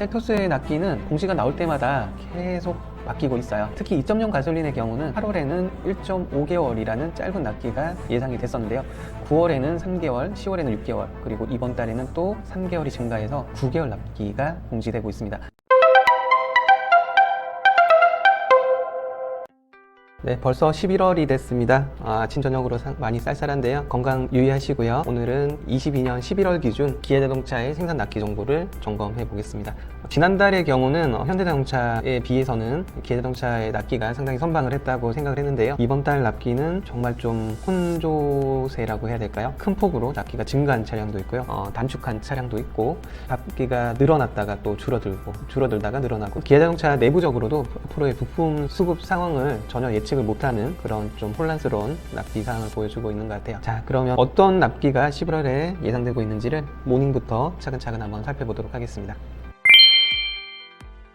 셀토스의 납기는 공시가 나올 때마다 계속 바뀌고 있어요. 특히 2.0 가솔린의 경우는 8월에는 1.5개월이라는 짧은 납기가 예상이 됐었는데요. 9월에는 3개월, 10월에는 6개월, 그리고 이번 달에는 또 3개월이 증가해서 9개월 납기가 공시되고 있습니다. 네, 벌써 11월이 됐습니다. 아침 저녁으로 많이 쌀쌀한데요. 건강 유의하시고요. 오늘은 22년 11월 기준 기아자동차의 생산 납기 정보를 점검해 보겠습니다. 지난달의 경우는 현대자동차에 비해서는 기아자동차의 납기가 상당히 선방을 했다고 생각을 했는데요. 이번 달 납기는 정말 좀 혼조세라고 해야 될까요? 큰 폭으로 납기가 증가한 차량도 있고요. 단축한 차량도 있고, 납기가 늘어났다가 또 줄어들다가 늘어나고, 기아자동차 내부적으로도 앞으로의 부품 수급 상황을 전혀 예측을 못하는 그런 좀 혼란스러운 납기 상황을 보여주고 있는 것 같아요. 자, 그러면 어떤 납기가 11월에 예상되고 있는지를 모닝부터 차근차근 한번 살펴보도록 하겠습니다.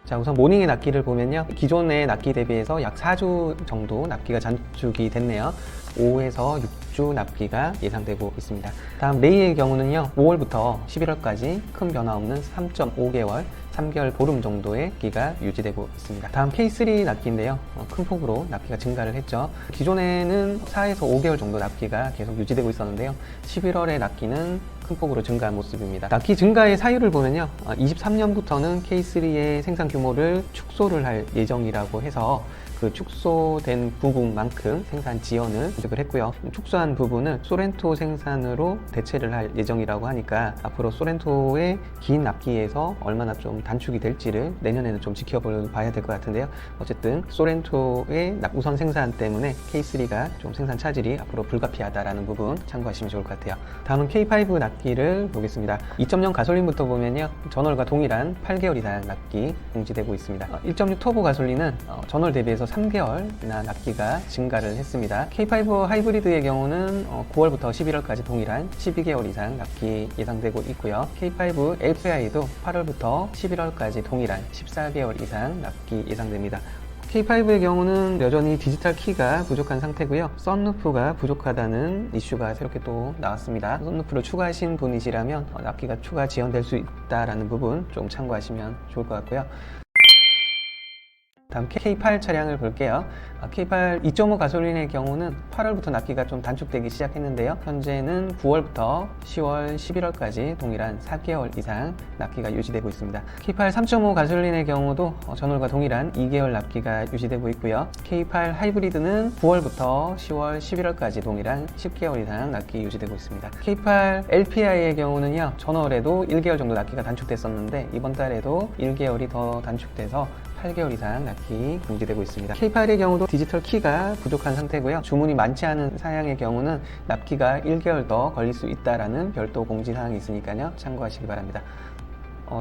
자, 우선 모닝의 납기를 보면요, 기존의 납기 대비해서 약 4주 정도 납기가 단축이 됐네요. 5에서 6주 납기가 예상되고 있습니다. 다음 레이의 경우는요, 5월부터 11월까지 큰 변화 없는 3.5개월 3개월 보름 정도의 납기가 유지되고 있습니다. 다음 K3 납기인데요, 큰 폭으로 납기가 증가를 했죠. 기존에는 4에서 5개월 정도 납기가 계속 유지되고 있었는데요, 11월의 납기는 큰 폭으로 증가한 모습입니다. 납기 증가의 사유를 보면요, 23년부터는 K3의 생산 규모를 축소를 할 예정이라고 해서 그 축소된 부분만큼 생산 지연을 계획을 했고요. 축소한 부분을 소렌토 생산으로 대체를 할 예정이라고 하니까 앞으로 소렌토의 긴 납기에서 얼마나 좀 단축이 될지를 내년에는 좀 지켜봐야 될 것 같은데요. 어쨌든 소렌토의 우선 생산 때문에 K3가 좀 생산 차질이 앞으로 불가피하다라는 부분 참고하시면 좋을 것 같아요. 다음은 K5 납기를 보겠습니다. 2.0 가솔린부터 보면요, 전월과 동일한 8개월 이상 납기 공지되고 있습니다. 1.6 터보 가솔린은 전월 대비해서 3개월이나 납기가 증가를 했습니다. K5 하이브리드의 경우는 9월부터 11월까지 동일한 12개월 이상 납기 예상되고 있고요. K5 LPI도 8월부터 11월까지 동일한 14개월 이상 납기 예상됩니다. K5의 경우는 여전히 디지털 키가 부족한 상태고요. 썬루프가 부족하다는 이슈가 새롭게 또 나왔습니다. 썬루프를 추가하신 분이시라면 납기가 추가 지연될 수 있다는 부분 좀 참고하시면 좋을 것 같고요. 다음 K8 차량을 볼게요. K8 2.5 가솔린의 경우는 8월부터 납기가 좀 단축되기 시작했는데요. 현재는 9월부터 10월, 11월까지 동일한 4개월 이상 납기가 유지되고 있습니다. K8 3.5 가솔린의 경우도 전월과 동일한 2개월 납기가 유지되고 있고요. K8 하이브리드는 9월부터 10월, 11월까지 동일한 10개월 이상 납기 유지되고 있습니다. K8 LPI의 경우는요, 전월에도 1개월 정도 납기가 단축됐었는데 이번 달에도 1개월이 더 단축돼서 8개월 이상 납기 공지되고 있습니다. K8의 경우도 디지털 키가 부족한 상태고요. 주문이 많지 않은 사양의 경우는 납기가 1개월 더 걸릴 수 있다라는 별도 공지사항이 있으니까요, 참고하시기 바랍니다.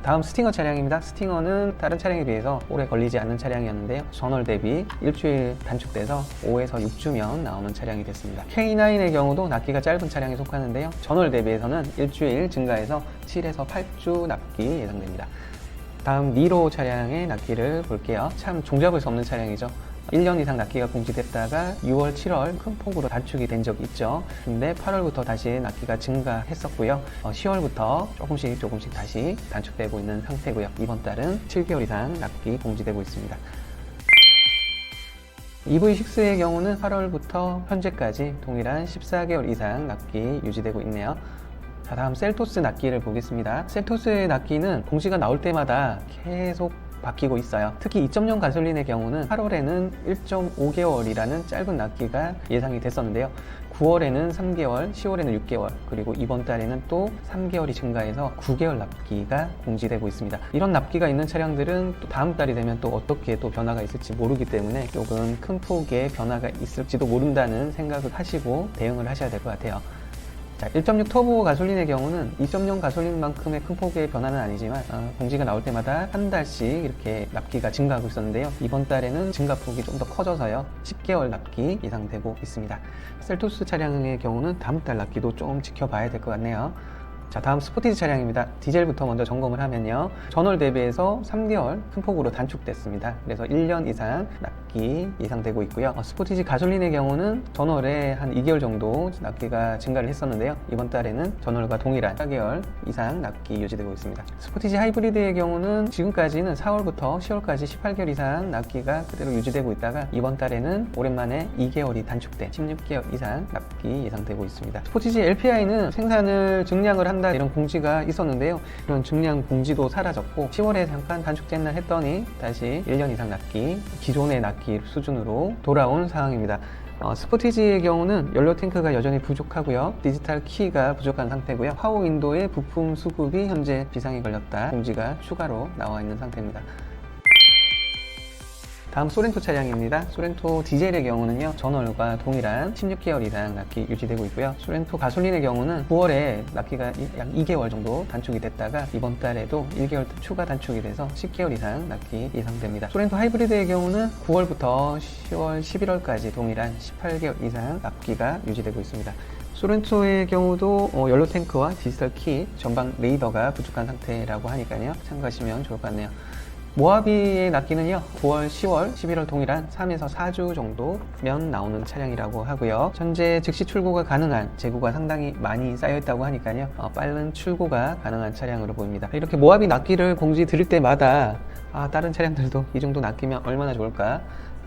다음 스팅어 차량입니다. 스팅어는 다른 차량에 비해서 오래 걸리지 않는 차량이었는데요, 전월 대비 일주일 단축돼서 5에서 6주면 나오는 차량이 됐습니다. K9의 경우도 납기가 짧은 차량에 속하는데요, 전월 대비해서는 일주일 증가해서 7에서 8주 납기 예상됩니다. 다음 니로 차량의 납기를 볼게요. 참 종잡을 수 없는 차량이죠. 1년 이상 납기가 공지됐다가 6월, 7월 큰 폭으로 단축이 된 적이 있죠. 근데 8월부터 다시 납기가 증가했었고요. 10월부터 조금씩 다시 단축되고 있는 상태고요. 이번 달은 7개월 이상 납기 공지되고 있습니다. EV6의 경우는 8월부터 현재까지 동일한 14개월 이상 납기 유지되고 있네요. 자, 다음 셀토스 납기를 보겠습니다. 셀토스의 납기는 공시가 나올 때마다 계속 바뀌고 있어요. 특히 2.0 가솔린의 경우는 8월에는 1.5개월이라는 짧은 납기가 예상이 됐었는데요. 9월에는 3개월, 10월에는 6개월, 그리고 이번 달에는 또 3개월이 증가해서 9개월 납기가 공지되고 있습니다. 이런 납기가 있는 차량들은 또 다음 달이 되면 또 어떻게 또 변화가 있을지 모르기 때문에 조금 큰 폭의 변화가 있을지도 모른다는 생각을 하시고 대응을 하셔야 될 것 같아요. 자, 1.6 터보 가솔린의 경우는 2.0 가솔린만큼의 큰 폭의 변화는 아니지만 공지가 나올 때마다 한 달씩 이렇게 납기가 증가하고 있었는데요. 이번 달에는 증가폭이 좀 더 커져서요, 10개월 납기 예상되고 있습니다. 셀토스 차량의 경우는 다음 달 납기도 좀 지켜봐야 될 것 같네요. 자, 다음 스포티지 차량입니다. 디젤부터 먼저 점검을 하면요, 전월 대비해서 3개월 큰 폭으로 단축됐습니다. 그래서 1년 이상 납기 예상되고 있고요. 스포티지 가솔린의 경우는 전월에 한 2개월 정도 납기가 증가를 했었는데요, 이번 달에는 전월과 동일한 4개월 이상 납기 유지되고 있습니다. 스포티지 하이브리드의 경우는 지금까지는 4월부터 10월까지 18개월 이상 납기가 그대로 유지되고 있다가 이번 달에는 오랜만에 2개월이 단축된 16개월 이상 납기 예상되고 있습니다. 스포티지 LPI는 생산을 증량을 한다 이런 공지가 있었는데요, 이런 증량 공지도 사라졌고 10월에 잠깐 단축됐나 했더니 다시 1년 이상 납기, 기존의 납기 수준으로 돌아온 상황입니다. 스포티지의 경우는 연료 탱크가 여전히 부족하고요, 디지털 키가 부족한 상태고요, 파워 윈도의 부품 수급이 현재 비상이 걸렸다 공지가 추가로 나와 있는 상태입니다. 다음 소렌토 차량입니다. 소렌토 디젤의 경우는요, 전월과 동일한 16개월 이상 납기 유지되고 있고요. 소렌토 가솔린의 경우는 9월에 납기가 약 2개월 정도 단축이 됐다가 이번 달에도 1개월 추가 단축이 돼서 10개월 이상 납기 예상됩니다. 소렌토 하이브리드의 경우는 9월부터 10월, 11월까지 동일한 18개월 이상 납기가 유지되고 있습니다. 소렌토의 경우도 연료 탱크와 디지털 키, 전방 레이더가 부족한 상태라고 하니까요, 참고하시면 좋을 것 같네요. 모하비의 납기는요, 9월, 10월, 11월 동일한 3에서 4주 정도면 나오는 차량이라고 하고요. 현재 즉시 출고가 가능한 재고가 상당히 많이 쌓여 있다고 하니까요, 빠른 출고가 가능한 차량으로 보입니다. 이렇게 모하비 납기를 공지 드릴 때마다 다른 차량들도 이 정도 납기면 얼마나 좋을까,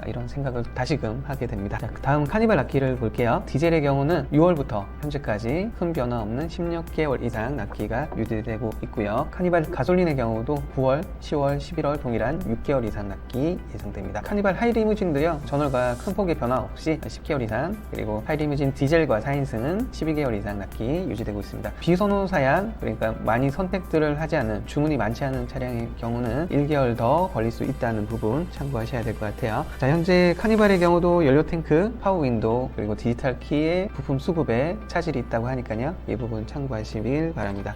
이런 생각을 다시금 하게 됩니다. 자, 다음 카니발 납기를 볼게요. 디젤의 경우는 6월부터 현재까지 큰 변화 없는 16개월 이상 납기가 유지되고 있고요. 카니발 가솔린의 경우도 9월, 10월, 11월 동일한 6개월 이상 납기 예상됩니다. 카니발 하이리무진도요, 전월과 큰 폭의 변화 없이 10개월 이상, 그리고 하이리무진 디젤과 4인승은 12개월 이상 납기 유지되고 있습니다. 비선호 사양, 그러니까 많이 선택들을 하지 않은, 주문이 많지 않은 차량의 경우는 1개월 더 걸릴 수 있다는 부분 참고하셔야 될 것 같아요. 자, 현재 카니발의 경우도 연료 탱크, 파워 윈도우, 그리고 디지털 키의 부품 수급에 차질이 있다고 하니까요, 이 부분 참고하시길 바랍니다.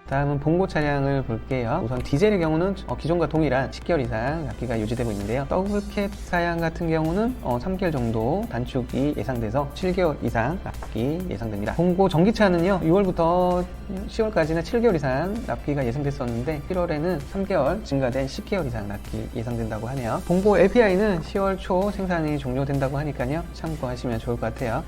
다음은 봉고 차량을 볼게요. 우선 디젤의 경우는 기존과 동일한 10개월 이상 납기가 유지되고 있는데요, 더블캡 사양 같은 경우는 3개월 정도 단축이 예상돼서 7개월 이상 납기 예상됩니다. 봉고 전기차는요, 6월부터 10월까지는 7개월 이상 납기가 예상됐었는데 1월에는 3개월 증가된 10개월 이상 납기 예상된다고 하네요. 봉고 LPI는 10월 초 생산이 종료된다고 하니까요, 참고하시면 좋을 것 같아요.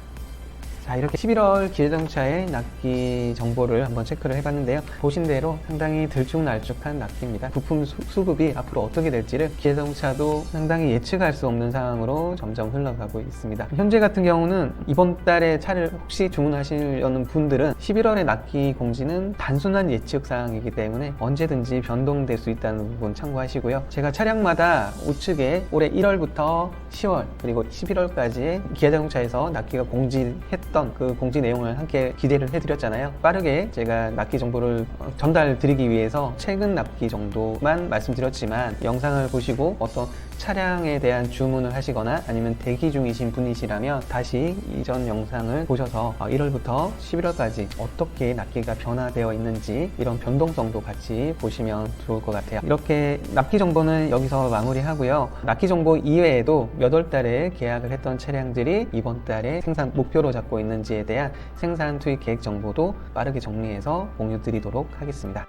자, 이렇게 11월 기아자동차의 납기 정보를 한번 체크를 해봤는데요, 보신 대로 상당히 들쭉날쭉한 납기입니다. 부품 수급이 앞으로 어떻게 될지를 기아자동차도 상당히 예측할 수 없는 상황으로 점점 흘러가고 있습니다. 현재 같은 경우는 이번 달에 차를 혹시 주문하시려는 분들은 11월의 납기 공지는 단순한 예측 사항이기 때문에 언제든지 변동될 수 있다는 부분 참고하시고요. 제가 차량마다 우측에 올해 1월부터 10월 그리고 11월까지 기아자동차에서 납기가 공지했던 그 공지 내용을 함께 기대를 해드렸잖아요. 빠르게 제가 납기 정보를 전달 드리기 위해서 최근 납기 정도만 말씀드렸지만, 영상을 보시고 어떤 차량에 대한 주문을 하시거나 아니면 대기 중이신 분이시라면 다시 이전 영상을 보셔서 1월부터 11월까지 어떻게 납기가 변화되어 있는지 이런 변동성도 같이 보시면 좋을 것 같아요. 이렇게 납기 정보는 여기서 마무리하고요. 납기 정보 이외에도 몇 월 달에 계약을 했던 차량들이 이번 달에 생산 목표로 잡고 있는지에 대한 생산 투입 계획 정보도 빠르게 정리해서 공유 드리도록 하겠습니다.